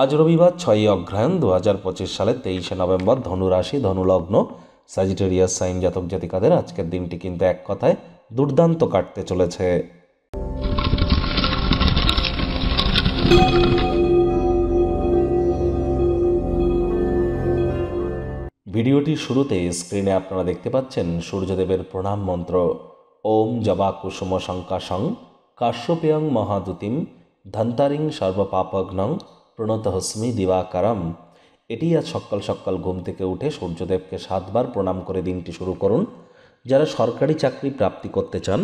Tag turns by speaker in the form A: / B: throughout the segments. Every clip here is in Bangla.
A: আজ রবিবার 6ই অগ্রহায়ণ 2025 সালের 23শে নভেম্বর, ধনুরাশি, ধনুলগ্ন, স্যাজিটেরিয়াস সাইন জাতক জাতিকাদের আজকের দিনটি কিন্তু এক কথায় দুর্দান্ত কাটতে চলেছে। ভিডিওটির শুরুতে স্ক্রিনে আপনারা দেখতে পাচ্ছেন সূর্যদেবের প্রণাম মন্ত্র। ওম জবা কুসুম শঙ্কাশং কাশ্যপেয়ং মহাদুতিম ধন্তারিং সর্বপাপঘ্নং প্রণতহস্মি দিবাকারম। এটি আজ সকাল সকাল ঘুম থেকে উঠে সূর্যদেবকে 7 বার প্রণাম করে দিনটি শুরু করুন। যারা সরকারি চাকরি প্রাপ্তি করতে চান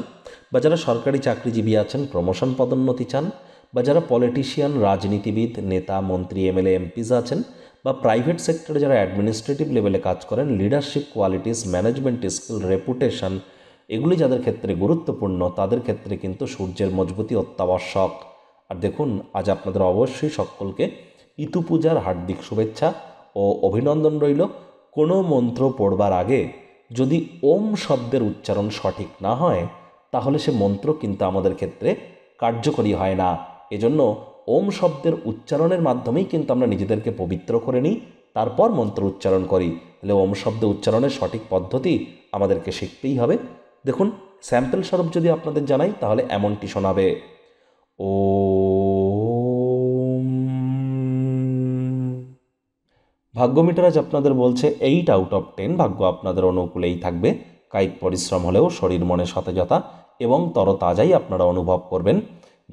A: বা যারা সরকারি চাকরিজীবী আছেন, প্রমোশন পদোন্নতি চান, বা যারা পলিটিশিয়ান, রাজনীতিবিদ, নেতা, মন্ত্রী, এমএলএ, এমপিস আছেন, বা প্রাইভেট সেক্টরে যারা অ্যাডমিনিস্ট্রেটিভ লেভেলে কাজ করেন, leadership qualities, management skill, reputation এগুলি যাদের ক্ষেত্রে গুরুত্বপূর্ণ, তাদের ক্ষেত্রে কিন্তু সূর্যের মজবুতি অত্যাবশ্যক। আর দেখুন, আজ আপনাদের অবশ্যই সকলকে ইতু পূজার হার্দিক শুভেচ্ছা ও অভিনন্দন রইল। কোনো মন্ত্র পড়বার আগে যদি ওম শব্দের উচ্চারণ সঠিক না হয়, তাহলে সে মন্ত্র কিন্তু আমাদের ক্ষেত্রে কার্যকরী হয় না। এজন্য ওম শব্দের উচ্চারণের মাধ্যমেই কিন্তু আমরা নিজেদেরকে পবিত্র করে নিই, তারপর মন্ত্র উচ্চারণ করি। তাহলে ওম শব্দ উচ্চারণের সঠিক পদ্ধতি আমাদেরকে শিখতেই হবে। দেখুন, স্যাম্পল স্বরূপ যদি আপনাদের জানাই, তাহলে এমনটি শোনাবে। ওম। ভাগ্য মিটার আজ আপনাদের বলছে 8 আউট অফ 10, ভাগ্য আপনাদের অনুকূলেই থাকবে। কায়িক পরিশ্রম হলেও শরীর মনে সতেজতা এবং তরতাজাই আপনারা অনুভব করবেন।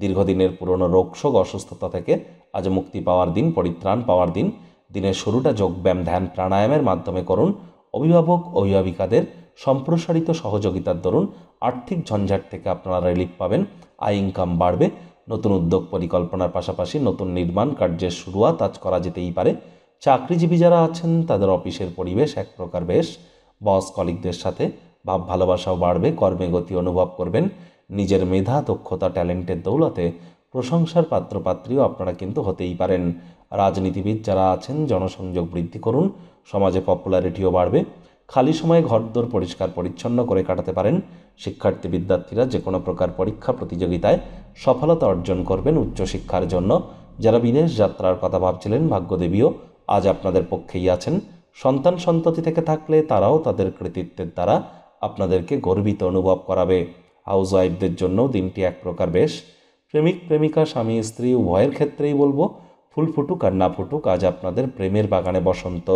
A: দীর্ঘদিনের পুরনো রোগশোক, অসুস্থতা থেকে আজ মুক্তি পাওয়ার দিন, পরিত্রাণ পাওয়ার দিন। দিনের শুরুটা যোগব্যায়াম, ধ্যান, প্রাণায়ামের মাধ্যমে করুন। অভিভাবক অভিভাবিকাদের সম্প্রসারিত সহযোগিতার দরুন আর্থিক ঝঞ্ঝাট থেকে আপনারা রিলিফ পাবেন। আয় ইনকাম বাড়বে। নতুন উদ্যোগ পরিকল্পনার পাশাপাশি নতুন নির্মাণ কার্যের শুরুয়াত আজ করা যেতেই পারে। চাকরিজীবী যারা আছেন, তাদের অফিসের পরিবেশ এক প্রকার বেশ। বস কলিগদের সাথে ভাব ভালোবাসাও বাড়বে। কর্মে গতি অনুভব করবেন। নিজের মেধা, দক্ষতা, ট্যালেন্টের দৌলতে প্রশংসার পাত্রপাত্রীও আপনারা কিন্তু হতেই পারেন। রাজনীতিবিদ যারা আছেন, জনসংযোগ বৃদ্ধি করুন। সমাজে পপুলারিটিও বাড়বে। খালি সময়ে ঘরদোর পরিষ্কার পরিচ্ছন্ন করে কাটাতে পারেন। শিক্ষার্থী বিদ্যার্থীরা যে কোনো প্রকার পরীক্ষা প্রতিযোগিতায় সফলতা অর্জন করবেন উচ্চশিক্ষার জন্য। যারা বিদেশ যাত্রার কথা ভাবছিলেন, ভাগ্যদেবীও আজ আপনাদের পক্ষেই আছেন। সন্তান সন্ততি থেকে থাকলে তারাও তাদের কৃতিত্বের দ্বারা আপনাদেরকে গর্বিত অনুভব করাবে। হাউস ওয়াইফদের জন্যও দিনটি এক প্রকার বেশ। প্রেমিক প্রেমিকা, স্বামী স্ত্রী উভয়ের ক্ষেত্রেই বলবো, ফুল ফুটুক আর না ফুটুক, আজ আপনাদের প্রেমের বাগানে বসন্ত।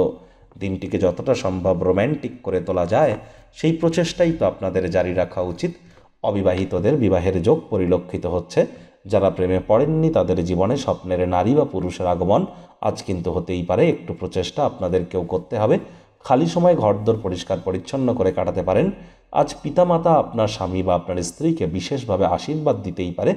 A: দিনটিকে যতটা সম্ভব রোম্যান্টিক করে তোলা যায়, সেই প্রচেষ্টাই তো আপনাদের জারি রাখা উচিত। অবিবাহিতদের বিবাহের যোগ পরিলক্ষিত হচ্ছে। যারা প্রেমে পড়েননি, তাদের জীবনে স্বপ্নের নারী বা পুরুষের আগমন আজ কিন্তু হতেই পারে। একটু প্রচেষ্টা আপনাদেরকেও করতে হবে। খালি সময় ঘরদোর পরিষ্কার পরিচ্ছন্ন করে কাটাতে পারেন। আজ পিতামাতা আপনার স্বামী বা আপনার স্ত্রীকে বিশেষভাবে আশীর্বাদ দিতেই পারে,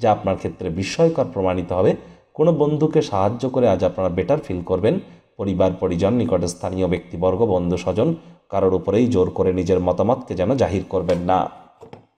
A: যা আপনার ক্ষেত্রে বিস্ময়কর প্রমাণিত হবে। কোনো বন্ধুকে সাহায্য করে আজ আপনারা বেটার ফিল করবেন। পরিবার পরিজন, নিকটস্থানীয় ব্যক্তিবর্গ, বন্ধু স্বজন কারোর উপরেই জোর করে নিজের মতামতকে যেন জাহির করবেন না।